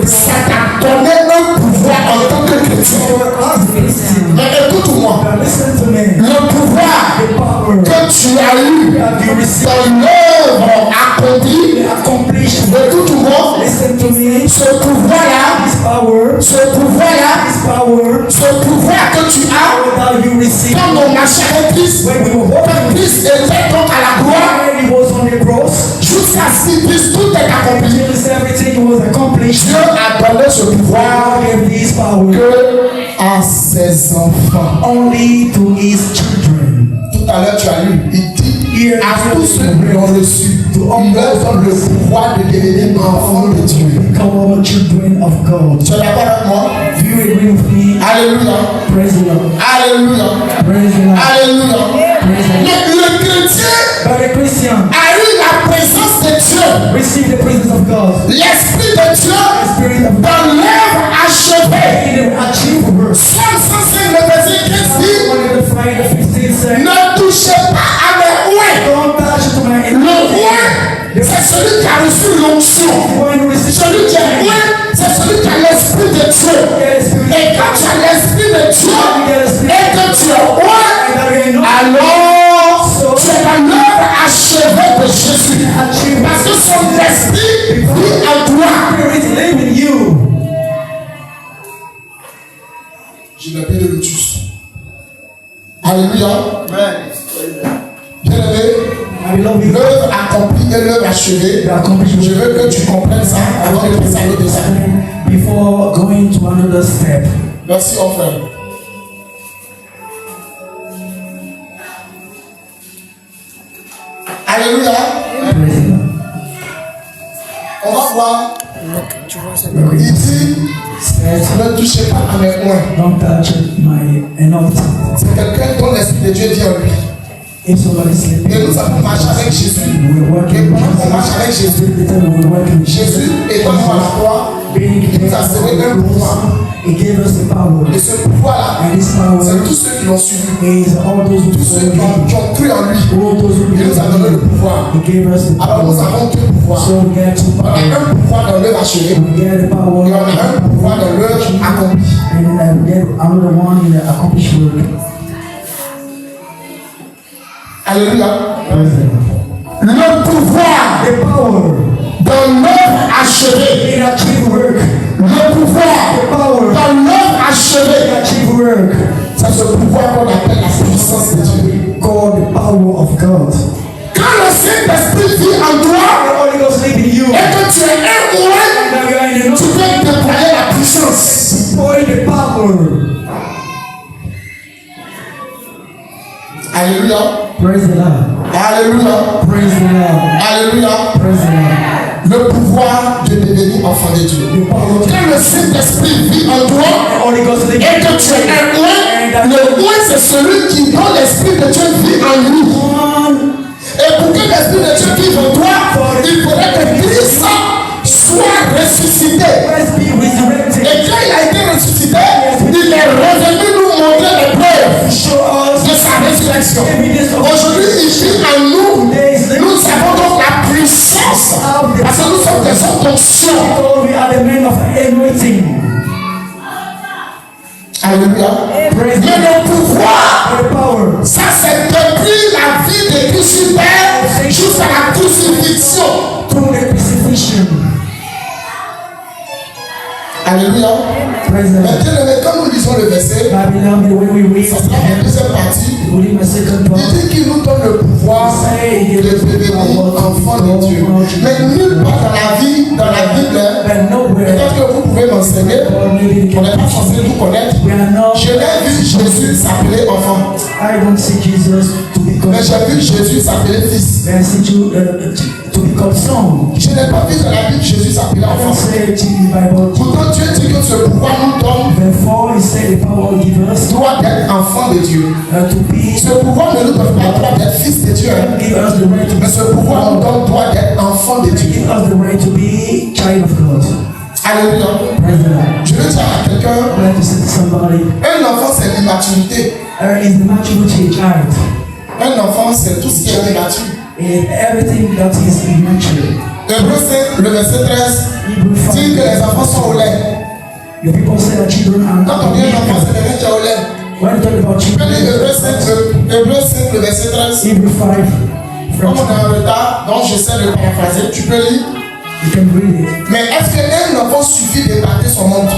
Ça t'a donné un pouvoir en tant que chrétien. Mais écoute-moi. Le pouvoir que tu as eu dans l'œuvre accomplie, écoute-moi. Ce pouvoir que tu as, quand mon marchait Christ, quand Christ était donc à la gloire, jusqu'à ce qu'il dise tout est accompli. Dieu a donné ce pouvoir que à ses enfants. Only to his children. Tout à l'heure tu as lu, il dit à tous ceux qui l'ont reçu, il leur donne le pouvoir de devenir enfants de Dieu. Become children of God. Tu es d'accord avec moi? Do you agree with me? Alléluia. Praise the Lord. Alléluia. Praise the Lord. Alléluia. Praise the Lord. Le chrétien But the Christian a eu la présence de Dieu. receive the presence of God. L'Esprit de Dieu dans l'œuvre achevée. Psalm 105, le verset 15 dit, ne touchez pas à mes ouins. Le ouin, c'est celui qui a reçu l'onction. Celui qui est ouin, c'est celui qui a l'Esprit de Dieu. Et quand tu as l'Esprit de Dieu et que tu es ouin, alors tu es dans l'œuvre achevée de Jésus. Parce que son esprit vit en toi. Je l'appelle le lotus. Alléluia. Bien-aimé, l'œuvre accomplie et l'œuvre achevée. Je veux que tu comprennes ça avant de passer à l'autre step. Before going to another step. Merci, mon frère. Alléluia. On va voir. Il dit, ne touchez pas à mes poings. Don't touch my anointing. C'est quelqu'un dont l'Esprit de Dieu vit en lui. If somebody sleeping, Et nous avons marché avec Jésus. we're working. On marche avec Jésus. We're working. Jésus étant mort à la croix, il nous a donné un pouvoir. He gave us the power. Et ce pouvoir-là, And this power c'est tous ceux qui l'ont suivi. is all those who Tous ceux qui ont cru en lui. all those who Il nous a donné le pouvoir. He gave us the Alors nous power. avons deux pouvoirs. So we get two On a power. un pouvoir dans l'œuvre achevée. We get the power. Et on a un pouvoir dans l'œuvre accomplie. And then we get another one in the accomplished work. Alléluia. Le pouvoir The power. dans l'œuvre achevée. In achieve work. Le pouvoir The power. dans l'œuvre achevée. In achieve work. C'est ce pouvoir qu'on appelle la puissance de Dieu. Called the power of God. Quand le Saint-Esprit vit en toi The Holy Ghost live in you. et que tu es un ouin, tu peux déployer la puissance. Deploy the power. Alléluia. Praise the Lord. Alléluia. Praise the Lord. Alléluia. Praise the Lord. Le pouvoir de devenir enfant de Dieu. Quand le Saint-Esprit vit en toi Holy Ghost live et que tu es un ouin, le ouin c'est celui qui dont l'Esprit de Dieu vit en lui. Et pour que l'Esprit de Dieu vive en toi, il faudrait que Christ soit ressuscité. Christ be resurrected. Et quand il a été ressuscité, il est revenu nous montrer les preuves Show us de sa résurrection. evidence of Aujourd'hui, il vit en nous. Nous avons donc la puissance. Parce que nous sommes des hommes d'onction. we are the men of anointing. Alléluia. Praise Mais le pouvoir, the power. ça c'est depuis la vie de Christ Père jusqu'à la crucifixion. Through the crucifixion. Alléluia. Praise the Mais Lord. bien aimé, quand nous lisons le verset, My beloved, when we read ça sera la deuxième partie. we read my second part. Il dit qu'il nous donne le pouvoir de devenir enfant de Dieu. Mais nulle part dans la vie, dans la Bible, But nowhere, peut-être que vous pouvez m'enseigner, or maybe on n'est pas censé tout connaître. we are not. Je l'ai vu Jésus s'appeler enfant, I don't see Jesus to become. mais j'ai vu Jésus s'appeler fils. I see you to become son. Je n'ai pas vu dans la Bible Jésus s'appeler I don't enfant. say it in the Bible. Pourtant Dieu dit que ce pouvoir nous donne Therefore, he said the power give us droit d'être enfant de Dieu. to be. Ce pouvoir ne nous donne pas droit d'être fils de Dieu, Give us the right to mais ce pouvoir nous donne droit d'être enfant de Dieu. give us the right to be child of God. Alléluia. Praise the Lord. Je veux dire à quelqu'un, I like to say to somebody, un enfant c'est l'immaturité. is the maturity child. Un enfant c'est tout ce qui est immature. And everything that is immature. Hébreux 5, le verset 13, Hebrews dit 5. que les enfants sont au lait. The people say that children are Quand on not dit un enfant, milk. c'est quelqu'un qui est au lait. When you talk about Tu peux lire children, Hébreux 5, le verset 13. Hebrews 5, Comme from on est en retard, donc j'essaie de paraphraser. Tu peux lire. you can read it. Mais est-ce qu'un enfant suffit d'impacter son monde?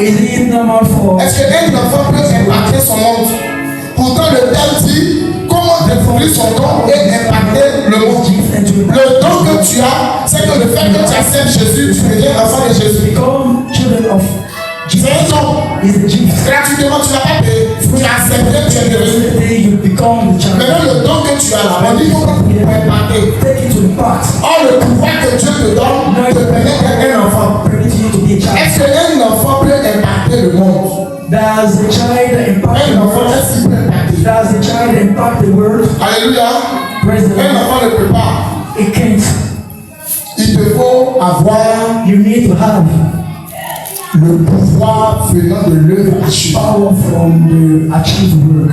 Is it normal for Est-ce qu'un enfant peut impacter son monde? Pourtant, le texte dit comment découvrir son don et impacter le monde. Le don que tu as, c'est que le fait que tu acceptes Jésus, tu deviens enfant de Jésus. become children of C'est un don. is a gift? Gratuitement, tu n'as pas payé. Tu as accepté, tu es devenu. The day you become the child, Maintenant, le don que tu as là, on dit comment pour impacter. take it to the part. Or, le pouvoir que Dieu te donne te permet d'être un enfant. Permit you to be a child. Est-ce qu'un enfant peut impacter le monde? Does the child impact Un the enfant, world? est-ce qu'il peut impacter? Does the child impact the world? Alléluia. Praise the Un Lord. enfant ne peut pas. It can't. Il te faut avoir You need to have le pouvoir venant de l'œuvre achevée. power from the achieved work.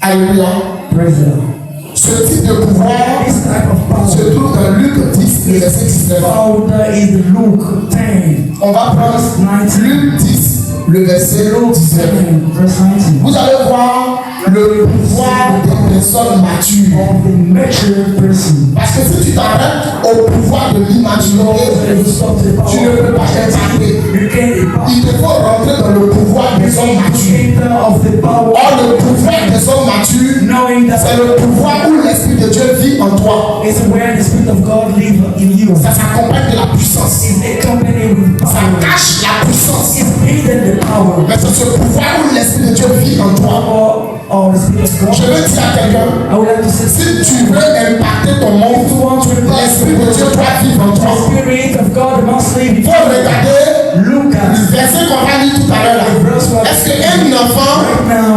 Alléluia. Praise the Lord. Ce type de pouvoir This type of se power trouve dans Luc 10, le verset 19. powder is Luke 10. On va prendre Luc 10, le verset 19. Verse 19. Vous allez voir le pouvoir des personnes matures. Of the mature person. Parce que si tu t'arrêtes au pouvoir de l'immaturité, If you stop the tu ne peux power, pas impacter. you can't impact. Il te faut rentrer dans le pouvoir des hommes matures. Creator of the power, Or, le pouvoir des hommes matures, knowing that c'est le pouvoir où l'Esprit de Dieu vit en toi. is where the Spirit of God lives in you. Ça s'accompagne de la puissance. Is accompanied with Ça power. cache la puissance. Is hidden the power. Mais c'est ce pouvoir où l'Esprit de Dieu vit en toi. Or the Spirit of Je God. veux dire à quelqu'un, I would like to say, si tu veux impacter ton monde, if you want to impact l'Esprit de Dieu doit vivre en the toi. Spirit of God must live Il in faut you. regarder Look le at verset qu'on va lire tout à l'heure là. Est-ce qu'un enfant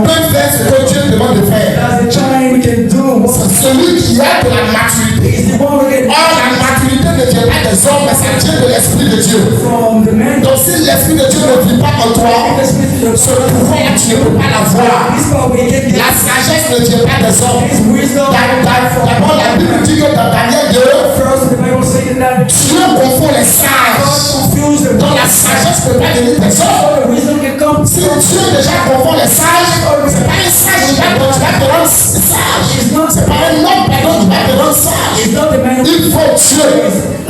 peut faire ce que Dieu demande de faire? as a child can do what C'est celui qui a de la maturité. is the one who can Or, la maturité ne vient pas des hommes, mais ça vient de l'Esprit de Dieu. from the man. Donc, si l'Esprit de Dieu ne vit pas en toi, The Spirit of ce pouvoir, tu ne peux pas l'avoir. this power we can La sagesse ne vient pas des hommes. His wisdom. D'abord, la Bible dit que dans Daniel 2, First, the Bible says that Dieu confond les God sages. confused the Donc, la sagesse ne peut pas venir des hommes. so the wisdom can come. Si Dieu déjà confond les sages, c'est pas un sage qui va te rendre sage. C'est pas un homme, pardon, qui va te rendre sage. It's not the man. Il faut Dieu.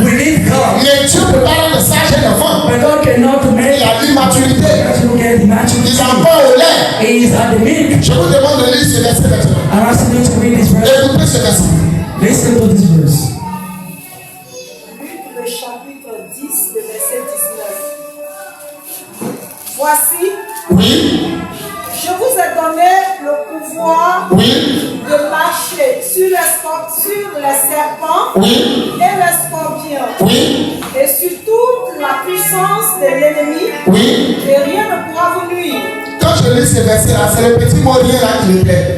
We need God. Mais Dieu ne peut pas rendre sage un enfant. But God cannot Il make y a l'immaturité. to get the Ils maturity. en vont au lait. He is at the milk. Je vous demande de lire ce verset maintenant. I'm asking you to read this verse. Écoutez ce verset. Listen to this verse. Luc, le chapitre 10, le verset 19. Voici, Oui, je vous ai donné le pouvoir oui, de marcher sur les serpents oui, et les scorpions, oui, et sur toute la puissance de l'ennemi, oui. et rien ne pourra vous nuire. Quand je lis ce verset-là, c'est le petit mot rien là qui me plaît.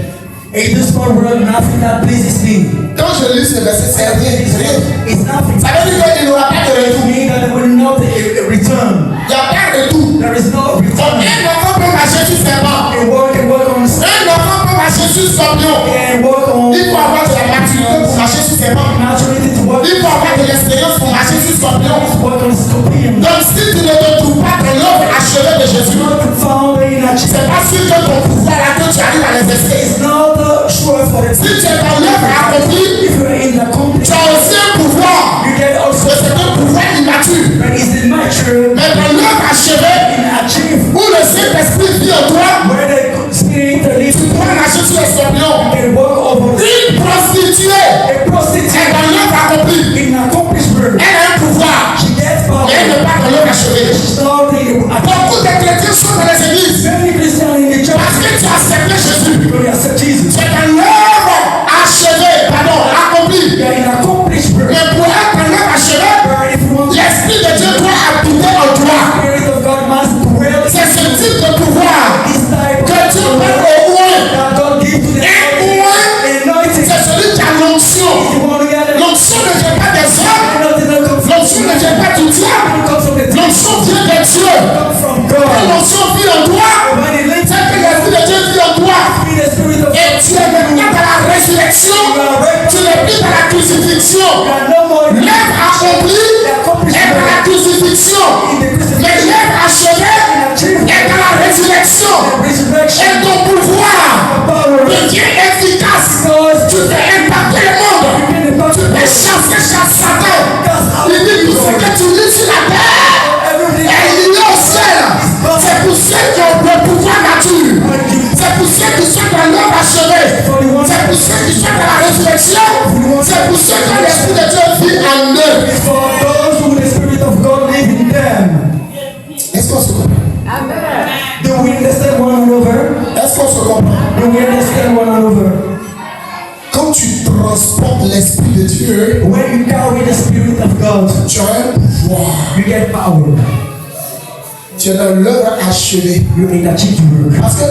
In this small world, nothing that pleases me. Quand je lis ce verset, c'est rien, rien. It's nothing. Ça veut dire qu'il n'y aura pas de To retour. me that there will not return. Il n'y a pas de retour. There is no Donc, return. un enfant peut marcher sur serpent. Can work on Un enfant peut marcher sur scorpion. can work on Il faut avoir de la maturité pour marcher sur serpent. maturity to work Il faut avoir de l'expérience pour marcher sur scorpion. on scorpion. Donc, si tu ne te trouves pas dans l'œuvre achevée de Jésus, Not found in a c'est pas sûr que ton pouvoir là que tu arrives à l'exercer. It's not sure for the Si tu es dans l'œuvre accomplie, if you're in the tu company, as aussi un pouvoir. you get also Mais c'est un pouvoir immature. but is the mature Mais dans l'œuvre achevée, in achieve où le Saint-Esprit vit en toi, where the spirit lives. tu pourras marcher sur les scorpions. You can walk over Une prostituée a est prostitute dans l'œuvre accomplie. in accomplished work. Elle a un pouvoir, She gets power. mais elle n'est pas dans l'œuvre achevée. She's not in Beaucoup de chrétiens sont dans les églises many Christians in the church parce que tu as accepté Jésus. because they accept Jesus. C'est dans l'œuvre achevée, pardon, accomplie. They are in accomplished work. Mais pour être dans l'œuvre achevée, But if you want l'Esprit de Dieu doit habiter en toi. for those who the Spirit of God live in them. Est-ce qu'on se comprend? Amen. Do we understand one another? Est-ce qu'on se comprend? Do we understand one another? Quand tu transportes l'Esprit de Dieu, When you carry the Spirit of God, tu as un pouvoir. you get power. Tu es dans l'œuvre achevée. You're in achieve work. Parce que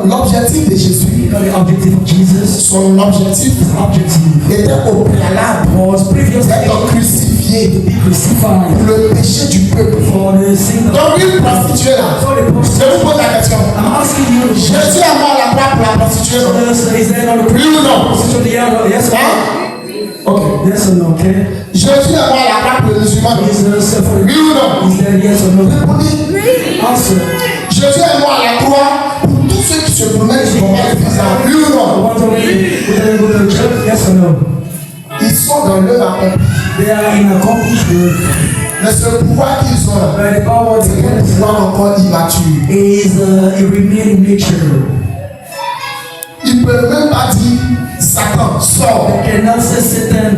l'objectif de Jésus, Because the objective of Jesus, son objectif his objective était au préalable was previously d'être crucifié to be crucified pour le péché du peuple. for the sin of Donc une prostituée là, for the je prostitute. vous pose la question. I'm asking you, Jésus est mort à la croix pour la prostituée. is there not a Oui ou non? prostitute? Yes or Hein? no? Ok. Yes or no? Okay. Jésus est mort à la croix pour le musulman. Jesus for Oui ou non? is there yes or no? Répondez. Answer. Jésus est mort à la croix pour tous ceux qui se promènent sur le visa. Oui ou The non? ones already go to the church? Yes or no? Ils sont dans l'œuvre accomplie. They are in accomplished work. Mais ce pouvoir qu'ils ont là, But the power of c'est the un pouvoir encore immature. is a remaining nature. Ils ne peuvent même pas dire Satan, sort. They cannot say Satan.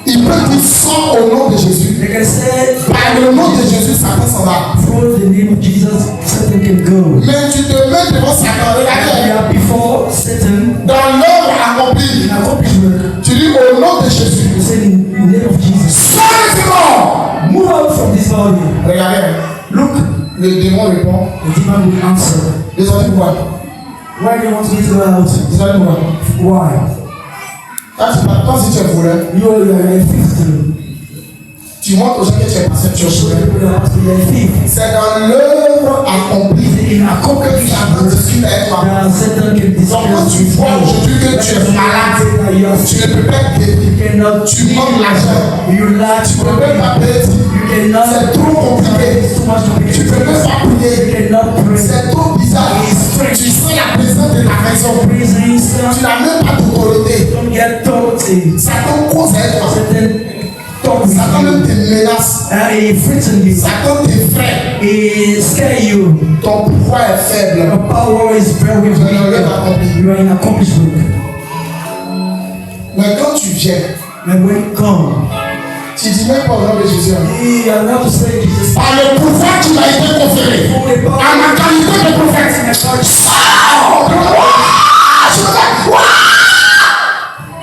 Ils peuvent dire sort au nom de Jésus. They can say Par le nom de Jésus, Satan s'en va. through the name of Jesus, Satan can go. Mais tu te mets devant Satan, We regarde, are before Satan dans l'œuvre accomplie. in accomplished work. Tu dis au nom de Jésus. You say in the name of Jesus. Sors de ce corps. Move out from this body. Regardez, Look, le démon répond. the demon will answer. Désolé pour moi. Why do you want me to go out? Désolé pour moi. Why? Quand si tu es voleur, You are a thief too. tu montres aux gens que tu es passé, tu es Show voleur. people that you are a thief. C'est dans l'œuvre accomplie In que accomplished Satan work, discute avec toi. that Satan can Donc quand tu vois aujourd'hui que tu es malade, tu ne peux pas être guéri. You cannot Tu manques l'argent. You lack. Tu ne peux même pas payer. You cannot. C'est trop compliqué. It's too much Tu ne peux même pas You prier. cannot pray. C'est trop bizarre. Tu sens la présence de la raison. Prison Tu n'as même pas d'autorité. don't get authority. Satan cause avec toi. Satan talks. Satan même te menace. He threatens you. Satan t'effraie. He scare you. Ton pouvoir est faible. Your power is very weak. You are in accomplished work. Mais quand tu viens, And when you come, tu dis même pas au nom de Jésus. you are not to say Jesus. Par le pouvoir qui m'a été conféré, For the power à ma qualité de prophète, sors de moi.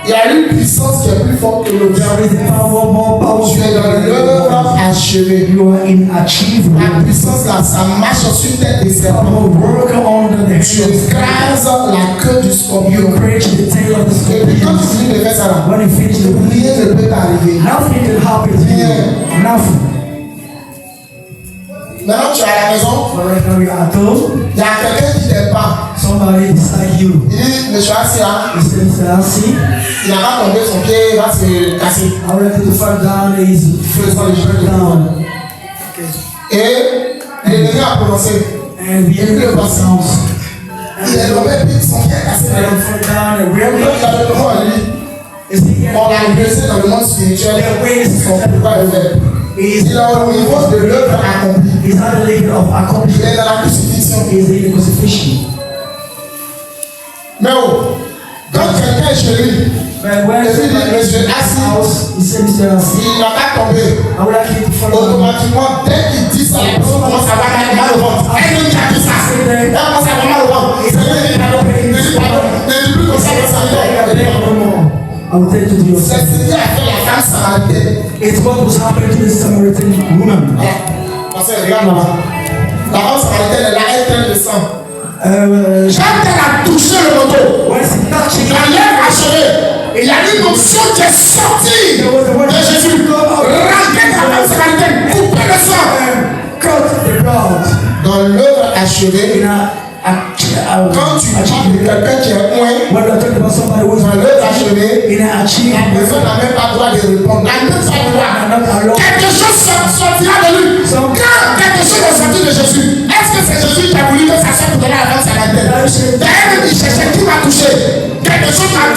Il y a une puissance qui est plus forte que l'autre. There is power, more power. Tu es dans l'œuvre achevée. You are in achievement. La puissance là, ça marche sur tête des serpents. Work under the Tu head. écrases la queue du You scorpion. break the tail of the Et puis quand scorpion. tu finis de faire ça là, When you finish the rien ne peut t'arriver. nothing can happen to you. Nothing. Maintenant tu es à la maison, But right now you are at home. il y a quelqu'un qui t'aime pas. Somebody beside you. Il dit, monsieur assis là, He says, see, il n'a pas tombé, son pied va se casser. I ready to fall down. He's fall down. Et l'ennemi a prononcé. And the enemy was down. Il est tombé, puis son pied est cassé. And fall down. And Donc really, il a le droit à lui. is he On l'a blessé dans le monde spirituel. Son pouvoir est faible. is Il est au niveau de l'œuvre accomplie. is at the level of Il accomplishment. est dans la crucifixion. Is in the crucifixion. Mais oh, quand quelqu'un est chez lui, But when Et puis, somebody is monsieur in the assis. house, he said, Mr. Assis, il n'a pas tombé. I would like you to follow me. Automatiquement, dès qu'il dit ça, la personne commence à avoir mal au ventre. Elle qui a dit ça. Elle commence à avoir mal au ventre. C'est lui qui a dit ne dis pas non. Ne dis plus comme ça, comme ça. I will tell you to do your C'est ce qui a fait la femme samaritaine. It's what was happening to the Samaritan woman. Parce que regarde là. La femme samaritaine, elle a un train de sang. Quand elle a touché le moto, When she touched la lèvre achevée. Il y a une onction qui est sortie de Jésus. Remplir la femme samaritaine. Couper le sang. cut the blood. Dans l'œuvre achevée, quand tu parles de quelqu'un qui est loin, When you talk about somebody who is dans l'œuvre achevée, in an la personne achievement, n'a même pas le droit de répondre. La même pas le droit. Quelque chose sortira de lui. Quand quelque chose est sorti de Jésus, est-ce que c'est Jésus qui a voulu que ça sorte de là avant sa tête? D'ailleurs, il cherchait qui m'a touché. Quelque chose m'a